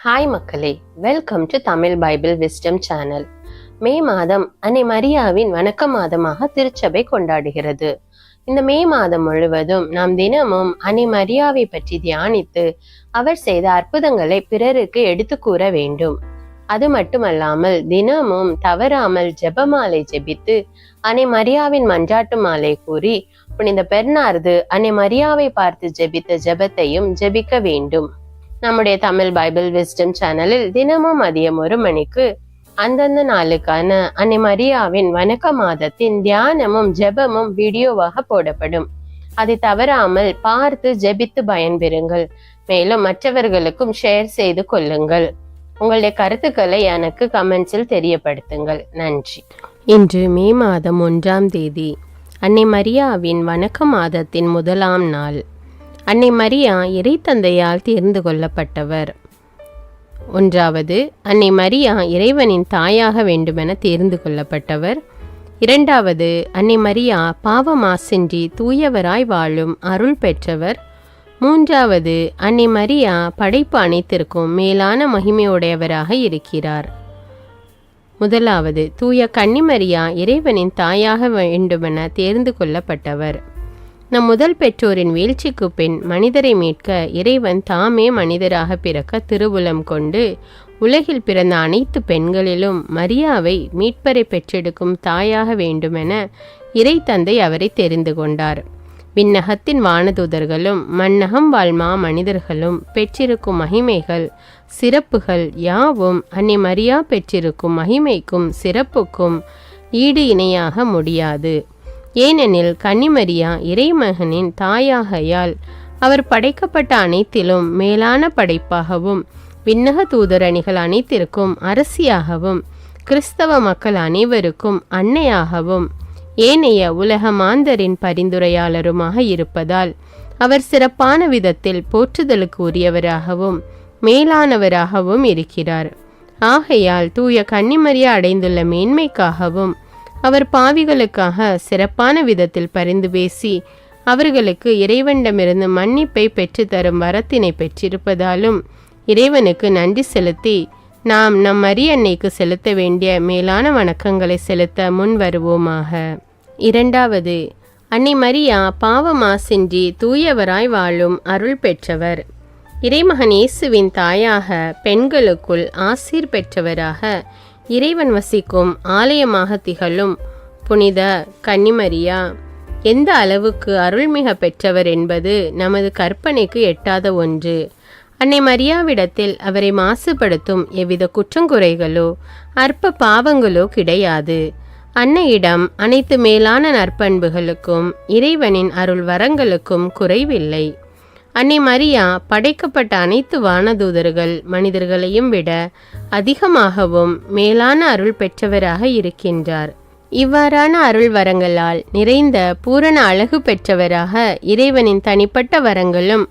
Hi மக்களே, welcome to Tamil Bible wisdom channel. May மாதம் அன்னை மரியாவின் வணக்க மாதமாக திருச்சபை கொண்டாடுகிறது. இந்த மே மாதம் முழுவதும் நாம் தினமும் அன்னை மரியாவை பற்றி தியானித்து அவர் செய்த அற்புதங்களை பிறருக்கு எடுத்து கூற வேண்டும். அது மட்டுமல்லாமல் தினமும் தவறாமல் ஜெபமாலை ஜெபித்து அன்னை மரியாவின் மன்றாட்டு மாலை கூறி புனித பெர்னார்து அன்னை மரியாவை பார்த்து ஜெபித்த ஜெபத்தையும் ஜெபிக்க வேண்டும். நம்முடைய தமிழ் பைபிள் விஸ்டம் சேனலில் தினமும் மதியம் 1 மணிக்கு அந்தந்த நாளுக்கான அன்னை மரியாவின் வணக்க மாதத்தின் தியானமும் ஜெபமும் வீடியோவாக போடப்படும். அதை தவறாமல் பார்த்து ஜெபித்து பயன்பெறுங்கள். மேலும் மற்றவர்களுக்கும் ஷேர் செய்து கொள்ளுங்கள். உங்களுடைய கருத்துக்களை எனக்கு கமெண்ட்ஸில் தெரியப்படுத்துங்கள். நன்றி. இன்று மே மாதம் 1ஆம் தேதி, அன்னை மரியாவின் வணக்க மாதத்தின் முதலாம் நாள். அன்னை மரியா இறைத்தந்தையால் தேர்ந்து கொள்ளப்பட்டவர். 1. அன்னை மரியா இறைவனின் தாயாக வேண்டுமென தேர்ந்து கொள்ளப்பட்டவர். 2. அன்னை மரியா பாவமாசின்றி தூயவராய் வாழும் அருள் பெற்றவர். 3. அன்னை மரியா படைப்பு அனைத்திற்கும் மேலான மகிமையுடையவராக இருக்கிறார். 1. தூய கன்னிமரியா இறைவனின் தாயாக வேண்டுமென தேர்ந்து கொள்ளப்பட்டவர். நம் முதல் பெற்றோரின் வீழ்ச்சிக்கு பின் மனிதரை மீட்க இறைவன் தாமே மனிதராக பிறக்க திருவுளம் கொண்டு உலகில் பிறந்த அனைத்து பெண்களிலும் மரியாவை மீட்பரை பெற்றெடுக்கும் தாயாக வேண்டுமென இறைத்தந்தை அவரை தெரிந்து கொண்டார். விண்ணகத்தின் வானதூதர்களும் மண்ணகம் வாழ்மா மனிதர்களும் பெற்றிருக்கும் மகிமைகள் சிறப்புகள் யாவும் அன்னை மரியா பெற்றிருக்கும் மகிமைக்கும் சிறப்புக்கும் ஈடு இணையாக முடியாது. ஏனெனில் கன்னிமரியா இறைமகனின் தாயாகையால் அவர் படைக்கப்பட்ட அனைத்திலும் மேலான படைப்பாகவும் விண்ணக தூதரணிகள் அனைத்திற்கும் அரசியாகவும் கிறிஸ்தவ மக்கள் அனைவருக்கும் அன்னையாகவும் ஏனைய உலக மாந்தரின் பரிந்துரையாளருமாக இருப்பதால் அவர் சிறப்பான விதத்தில் போற்றுதலுக்கு உரியவராகவும் மேலானவராகவும் இருக்கிறார். ஆகையால் தூய கன்னிமரியா அடைந்துள்ள மேன்மைக்காகவும் அவர் பாவிகளுக்காக சிறப்பான விதத்தில் பரிந்து பேசி அவர்களுக்கு இறைவனிடமிருந்து மன்னிப்பை பெற்றுத்தரும் வரத்தினை பெற்றிருப்பதாலும் இறைவனுக்கு நன்றி செலுத்தி நாம் நம் மரியன்னைக்கு செலுத்த வேண்டிய மேலான வணக்கங்களை செலுத்த முன் வருவோமாக. 2. அன்னை மரியா பாவமாசின்றி தூயவராய் வாழும் அருள் பெற்றவர். இறைமகன் இயேசுவின் தாயாக பெண்களுக்குள் ஆசீர் பெற்றவராக இறைவன் வசிக்கும் ஆலயமாக திகழும் புனித கன்னிமரியா எந்த அளவுக்கு அருள்மிக பெற்றவர் என்பது நமது கற்பனைக்கு எட்டாத ஒன்று. அன்னை மரியாவிடத்தில் அவரை மாசுபடுத்தும் எவ்வித குற்றங்குறைகளோ அற்ப பாவங்களோ கிடையாது. அன்னையிடம் அனைத்து மேலான நற்பண்புகளுக்கும் இறைவனின் அருள் வரங்களுக்கும் குறைவில்லை. அன்னை மரியா படைக்கப்பட்ட அனைத்து வானதூதர்கள் மனிதர்களையும் விட அதிகமாகவும் மேலான அருள் பெற்றவராக இருக்கின்றார். இவ்வாறான அருள் வரங்களால் நிறைந்த பூரண அழகு பெற்றவராக இறைவனின் தனிப்பட்ட வரங்களும்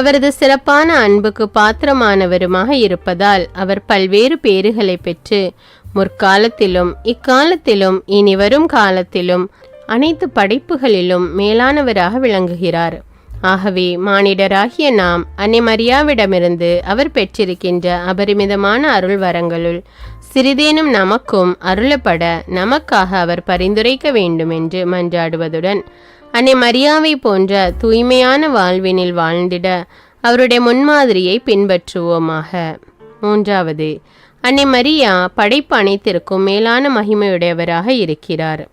அவரது சிறப்பான அன்புக்கு பாத்திரமானவருமாக இருப்பதால் அவர் பல்வேறு பேறுகளை பெற்று முற்காலத்திலும் இக்காலத்திலும் இனி வரும் காலத்திலும் அனைத்து படைப்புகளிலும் மேலானவராக விளங்குகிறார். ஆகவே மானிடராகிய நாம் அன்னை மரியாவிடமிருந்து அவர் பெற்றிருக்கின்ற அபரிமிதமான அருள் வரங்களுள் சிறிதேனும் நமக்கும் அருளப்பட நமக்காக அவர் பரிந்துரைக்க வேண்டும் என்று மன்றாடுவதுடன் அன்னை மரியாவை போன்ற தூய்மையான வாழ்வினில் வாழ்ந்திட அவருடைய முன்மாதிரியை பின்பற்றுவோமாக. 3. அன்னை மரியா படைப்பு அனைத்திற்கும் மேலான மகிமையுடையவராக இருக்கிறார்.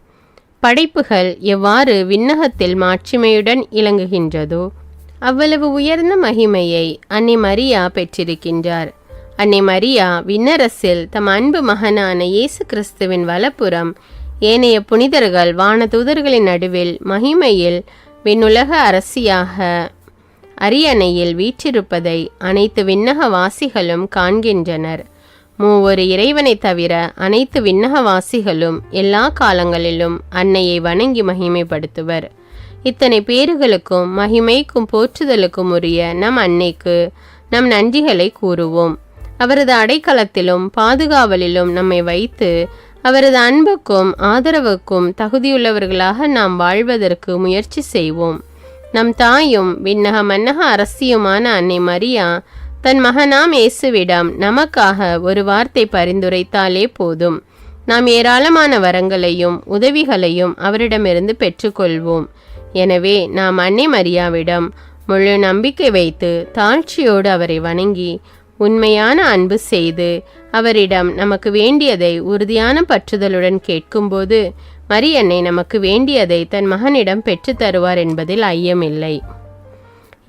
படைப்புகள் எவ்வாறு விண்ணகத்தில் மாட்சிமையுடன் இலங்குகின்றதோ அவ்வளவு உயர்ந்த மகிமையை அன்னை மரியா பெற்றிருக்கின்றார். அன்னை மரியா விண்ணரசில் தம் அன்பு மகனான இயேசு கிறிஸ்துவின் வலப்புறம் ஏனைய புனிதர்கள் வானதூதர்களின் நடுவில் மகிமையில் விண்ணுலக அரசியாக அரியணையில் வீற்றிருப்பதை அனைத்து விண்ணக வாசிகளும் காண்கின்றனர். மூவொரு இறைவனை தவிர அனைத்து விண்ணகவாசிகளும் எல்லா காலங்களிலும் அன்னையை வணங்கி மகிமைப்படுத்துவர். இத்தனை பேறுகளுக்கும் மகிமைக்கும் போற்றுதலுக்கும் உரிய நம் அன்னைக்கு நம் நன்றிகளை கூறுவோம். அவரது அடைக்கலத்திலும் பாதுகாவலிலும் நம்மை வைத்து அவரது அன்புக்கும் ஆதரவுக்கும் தகுதியுள்ளவர்களாக நாம் வாழ்வதற்கு முயற்சி செய்வோம். நம் தாயும் விண்ணக மன்னக அரசியுமான அன்னை மரியா தன் மகனாம் இயேசுவிடம் நமக்காக ஒரு வார்த்தை பரிந்துரைத்தாலே போதும். நாம் ஏராளமான வரங்களையும் உதவிகளையும் அவரிடமிருந்து பெற்றுக்கொள்வோம். எனவே நாம் அன்னை மரியாவிடம் முழு நம்பிக்கை வைத்து தாழ்ச்சியோடு அவரை வணங்கி உண்மையான அன்பு செய்து அவரிடம் நமக்கு வேண்டியதை உறுதியான பற்றுதலுடன் கேட்கும்போது மரியன்னை நமக்கு வேண்டியதை தன் மகனிடம் பெற்று தருவார் என்பதில் ஐயமில்லை.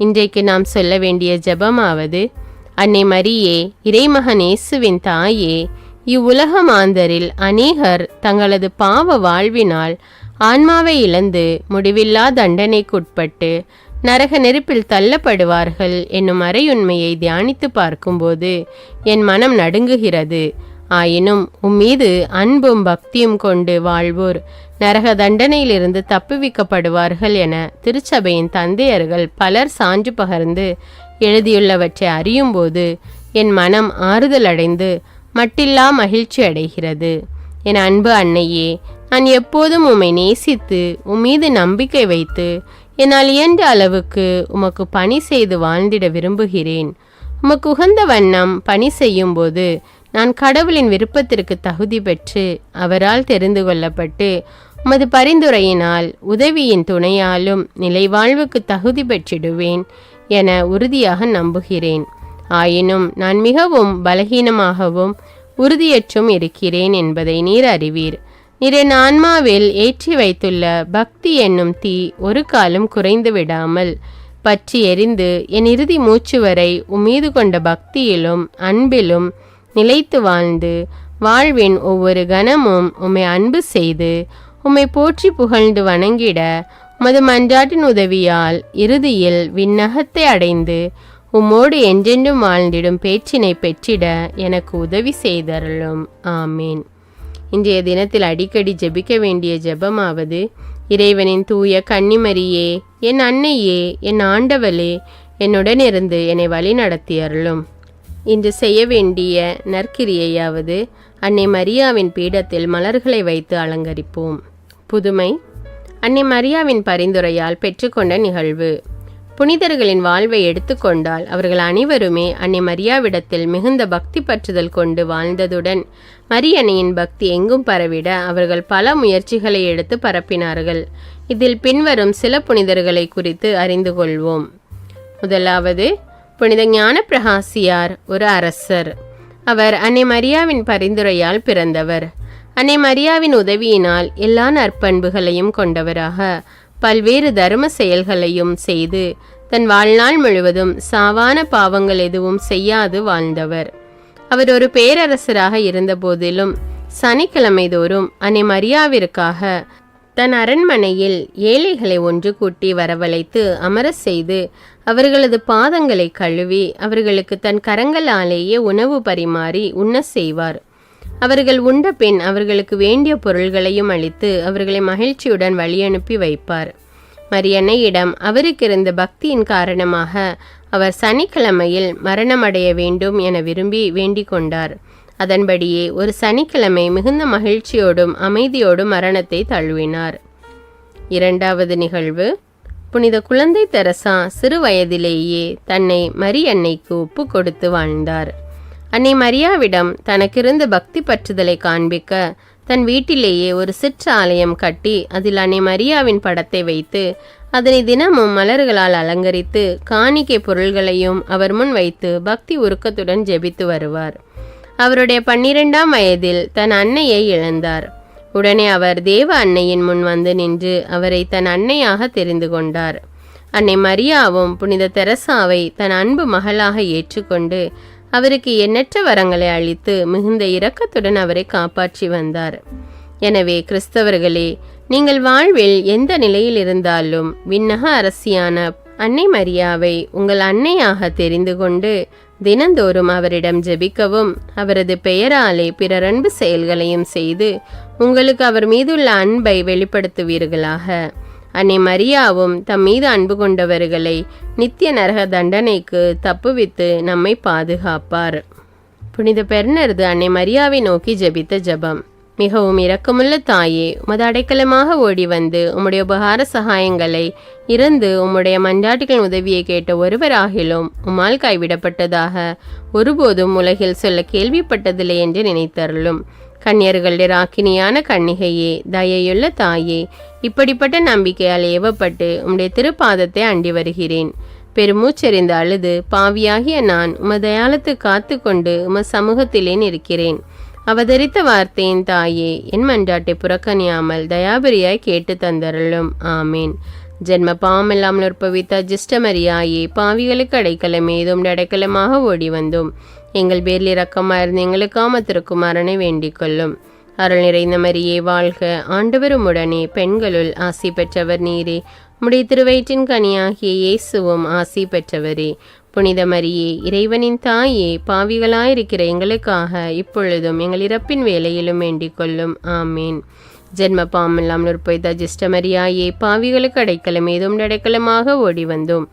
இன்றைக்கு நாம் சொல்ல வேண்டிய ஜெபமாவது: அன்னை மரியே, இறைமகன் இயேசுவின் தாயே, இவ்வுலக மாந்தரில் அநேகர் தங்களது பாவ வாழ்வினால் ஆன்மாவை இழந்து முடிவில்லா தண்டனைக்குட்பட்டு நரக நெருப்பில் தள்ளப்படுவார்கள் என்னும் அறையுண்மையை தியானித்து பார்க்கும்போது என் மனம் நடுங்குகிறது. ஆயினும் உம்மீது அன்பும் பக்தியும் கொண்டு வாழ்வோர் நரக தண்டனையிலிருந்து தப்புவிக்கப்படுவார்கள் என திருச்சபையின் தந்தையர்கள் பலர் சான்று பகர்ந்து எழுதியுள்ளவற்றை அறியும்போது என் மனம் ஆறுதல் அடைந்து மட்டில்லா மகிழ்ச்சி அடைகிறது. என் அன்பு அன்னையே, நான் எப்போதும் உம்மை நேசித்து உம்மீது நம்பிக்கை வைத்து என்னால் இயன்ற அளவுக்கு உமக்கு பணி செய்து வாழ்ந்திட விரும்புகிறேன். உமக்கு உகந்த வண்ணம் பணி செய்யும் போது நான் கடவுளின் விருப்பத்திற்கு தகுதி பெற்று அவரால் தெரிந்து கொள்ளப்பட்டு உமது பரிந்துரையினால் உதவியின் துணையாலும் நிலைவாழ்வுக்கு தகுதி பெற்றிடுவேன் என உறுதியாக நம்புகிறேன். ஆயினும் நான் மிகவும் பலகீனமாகவும் உறுதியற்றும் இருக்கிறேன் என்பதை நீர் அறிவீர். நீர் என் ஆன்மாவில் ஏற்றி வைத்துள்ள பக்தி என்னும் தீ ஒரு காலம் குறைந்து விடாமல் பற்றி எரிந்து என் இறுதி மூச்சு வரை உம்மீது கொண்ட பக்தியிலும் அன்பிலும் நிலைத்து வாழ்ந்து வாழ்வின் ஒவ்வொரு கணமும் உம்மை அன்பு செய்து உம்மை போற்றி புகழ்ந்து வணங்கிட உமது மன்றாட்டின் உதவியால் இறுதியில் விண்ணகத்தை அடைந்து உம்மோடு என்றென்றும் வாழ்ந்திடும் பேச்சினை பெற்றிட எனக்கு உதவி செய்தருளும். ஆமீன். இன்றைய தினத்தில் அடிக்கடி ஜெபிக்க வேண்டிய ஜெபமாவது: இறைவனின் தூய கன்னிமரியே, என் அன்னையே, என் ஆண்டவளே, என்னுடன் இருந்து என்னை வழி நடத்தியருளும். இன்று செய்ய வேண்டிய நற்கிரியையாவது: அன்னை மரியாவின் பீடத்தில் மலர்களை வைத்து அலங்கரிப்போம். புதுமை: அன்னை மரியாவின் பரிந்துரையால் பெற்றுக்கொண்ட நிகழ்வு. புனிதர்களின் வாழ்வை எடுத்துக்கொண்டால் அவர்கள் அனைவருமே அன்னை மரியாவிடத்தில் மிகுந்த பக்தி பற்றுதல் கொண்டு வாழ்ந்ததுடன் மரியன்னையின் பக்தி எங்கும் பரவிட அவர்கள் பல முயற்சிகளை எடுத்து பரப்பினார்கள். இதில் பின்வரும் சில புனிதர்களை குறித்து அறிந்து கொள்வோம். முதலாவது, புனித ஞான பிரகாசியார் ஒரு அரசர். அவர் அன்னை மரியாவின் பரிந்துரையால் பிறந்தவர். அன்னை மரியாவின் உதவியினால் எல்லா நற்பண்புகளையும் கொண்டவராக பல்வேறு தர்ம செயல்களையும் செய்து தன் வாழ்நாள் முழுவதும் சாவான பாவங்கள் எதுவும் செய்யாது வாழ்ந்தவர். அவர் ஒரு பேரரசராக இருந்த போதிலும் சனிக்கிழமை தோறும் அன்னை மரியாவிற்காக தன் அரண்மனையில் ஏழைகளை ஒன்று கூட்டி வரவழைத்து அமர செய்து அவர்களது பாதங்களை கழுவி அவர்களுக்கு தன் கரங்களாலேயே உணவு பரிமாறி உண்ண செய்வார். அவர்கள் உண்ட பின் அவர்களுக்கு வேண்டிய பொருள்களையும் அளித்து அவர்களை மகிழ்ச்சியுடன் வழியனுப்பி வைப்பார். மரியன்னையிடம் அவருக்கு இருந்த பக்தியின் காரணமாக அவர் சனிக்கிழமையில் மரணமடைய வேண்டும் என விரும்பி வேண்டிக் கொண்டார். அதன்படியே ஒரு சனிக்கிழமை மிகுந்த மகிழ்ச்சியோடும் அமைதியோடும் மரணத்தை தழுவினார். இரண்டாவது நிகழ்வு: புனித குழந்தை தெரசா சிறு வயதிலேயே தன்னை மரியன்னைக்கு ஒப்பு கொடுத்து வாழ்ந்தார். அன்னை மரியாவிடம் தனக்கிருந்த பக்தி பற்றுதலை காண்பிக்க தன் வீட்டிலேயே ஒரு சிற்றாலயம் கட்டி அதில் அன்னை மரியாவின் படத்தை வைத்து அதனை தினமும் மலர்களால் அலங்கரித்து காணிக்கை பொருள்களையும் அவர் முன் வைத்து பக்தி உருக்கத்துடன் ஜெபித்து வருவார். அவருடைய 12ஆம் வயதில் தன் அன்னையை இழந்தார். உடனே அவர் தேவ அன்னையின் முன் வந்து நின்று அவரை தன் அன்னையாக தெரிந்து கொண்டார். அன்னை மரியாவும் புனித தெரசாவை தன் அன்பு மகளாக ஏற்றுக்கொண்டு அவருக்கு எண்ணற்ற வரங்களை அளித்து மிகுந்த இரக்கத்துடன் அவரை காப்பாற்றி வந்தார். எனவே கிறிஸ்தவர்களே, நீங்கள் வாழ்வில் எந்த நிலையில் இருந்தாலும் விண்ணக அரசியான அன்னை மரியாவை உங்கள் அன்னையாக தெரிந்து கொண்டு தினந்தோறும் அவரிடம் ஜெபிக்கவும் அவரது பெயராலே பிறர் அன்பு செயல்களையும் செய்து உங்களுக்கு அவர் மீதுள்ள அன்பை வெளிப்படுத்துவீர்களாக. அன்னை மரியாவும் தம் மீது அன்பு கொண்டவர்களை நித்திய நரக தண்டனைக்கு தப்புவித்து நம்மை பாதுகாப்பார். புனித பெர்னர்து அன்னை மரியாவை நோக்கி ஜெபித்த ஜெபம். மிகவும் இரக்கமுள்ள தாயே, உமது அடைக்கலமாக ஓடி வந்து உம்முடைய உபகார சகாயங்களை இறந்து உம்முடைய மன்றாட்டுகளின் உதவியை கேட்ட ஒருவராகிலும் உம்மால் கைவிடப்பட்டதாக ஒருபோதும் உலகில் சொல்ல கேள்விப்பட்டதில்லை என்று நினைத்தருளும். கன்னியர்களுடைய ராக்கினியான கன்னிகையே, தயையுள்ள தாயே, இப்படிப்பட்ட நம்பிக்கையால் ஏவப்பட்டு உம்முடைய திருப்பாதத்தை அண்டி வருகிறேன். பெருமூச்செறிந்து அழுது பாவியாகிய நான் உமது தயாளத்து காத்து கொண்டு உம சமூகத்திலே இருக்கிறேன். அவதரித்த வார்த்தையின் தாயே, என் மன்றாட்டை புறக்கணியாமல் தயாபரியாய் கேட்டு தந்தருளும். ஆமீன். ஜென்ம பாவமெல்லாம் நிற்பவித்த ஜிஷ்டமரியாயே, பாவிகளுக்கு அடைக்கலம் ஏதும் அடைக்கலமாக ஓடி வந்தோம். எங்கள் பேரில் இரக்கமாயிருந்து எங்களுக்காம திருக்குமாரனை வேண்டிக் கொள்ளும். அருள் நிறைந்த மரியே வாழ்க, ஆண்டவர் உம்முடனே, பெண்களுள் ஆசி பெற்றவர் நீரே. உம்முடைய திருவயிற்றின் கனியாகிய இயேசுவும் ஆசி பெற்றவரே. புனித மரியே, இறைவனின் தாயே, பாவிகளாயிருக்கிற எங்களுக்காக இப்பொழுதும் எங்கள் இறப்பின் வேலையிலும் வேண்டிக் கொள்ளும். ஆமீன். ஜென்ம பாவமெல்லாம் நிற்பவித்த ஜிஷ்டமரியாயே, பாவிகளுக்கு அடைக்கலம் ஏதும் அடைக்கலமாக ஓடி வந்தோம்.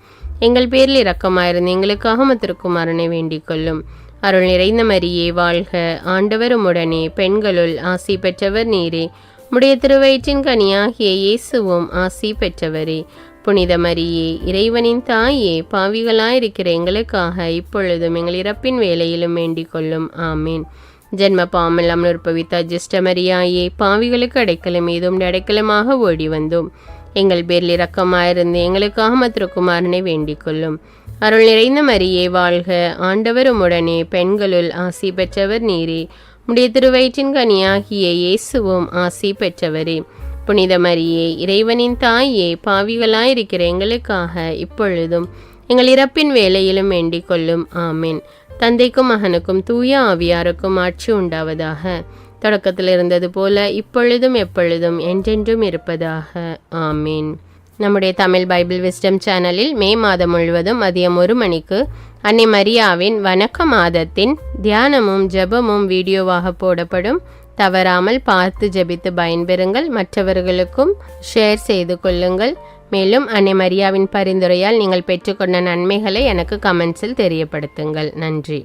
எங்கள் பேரில் இரக்கமாயிருந்து எங்களுக்காக திருக்குமாரனை வேண்டிக் கொள்ளும். அருள் நிறைந்த மரியே வாழ்க, ஆண்டவர் உம்முடனே, பெண்களுள் ஆசி பெற்றவர் நீரே. உம்முடைய திருவயிற்றின் கனியாகிய இயேசுவும் ஆசி பெற்றவரே. புனித மரியே, இறைவனின் தாயே, பாவிகளாயிருக்கிற எங்களுக்காக இப்பொழுதும் எங்கள் இறப்பின் வேலையிலும் வேண்டிக் கொள்ளும். ஆமீன். ஜென்ம பாவமெல்லாம் நிற்பவித்த ஜிஷ்டமரியாயே, பாவிகளுக்கு அடைக்கலம் ஏதும் அடைக்கலமாக ஓடி வந்தோம். எங்கள் பேரில் இரக்கமாயிருந்து எங்களுக்காக திருக்குமாரனை வேண்டிக் கொள்ளும். அருள் நிறைந்த மரியே வாழ்க, ஆண்டவர் உம்முடனே, பெண்களுள் ஆசி பெற்றவர் நீரே. உம்முடைய திருவயிற்றின் கனியாகிய இயேசுவும் ஆசி பெற்றவரே. புனித மரியே, இறைவனின் தாயே, பாவிகளாயிருக்கிற எங்களுக்காக இப்பொழுதும் எங்கள் இறப்பின் வேலையிலும் வேண்டிக் கொள்ளும். ஆமீன். தந்தைக்கும் மகனுக்கும் தூய ஆவியாருக்கும் ஆட்சி உண்டாவதாக. தொடக்கத்தில் இருந்தது போல இப்பொழுதும் எப்பொழுதும் என்றென்றும் இருப்பதாக. ஆமீன். நம்முடைய தமிழ் பைபிள் விஸ்டம் சேனலில் மே மாதம் முழுவதும் மதியம் 1 மணிக்கு அன்னை மரியாவின் வணக்க மாதத்தின் தியானமும் ஜெபமும் வீடியோவாக போடப்படும். தவறாமல் பார்த்து ஜெபித்து பயன்பெறுங்கள். மற்றவர்களுக்கும் ஷேர் செய்து கொள்ளுங்கள். மேலும் அன்னை மரியாவின் பரிந்துரையால் நீங்கள் பெற்றுக்கொண்ட நன்மைகளை எனக்கு கமெண்ட்ஸில் தெரியப்படுத்துங்கள். நன்றி.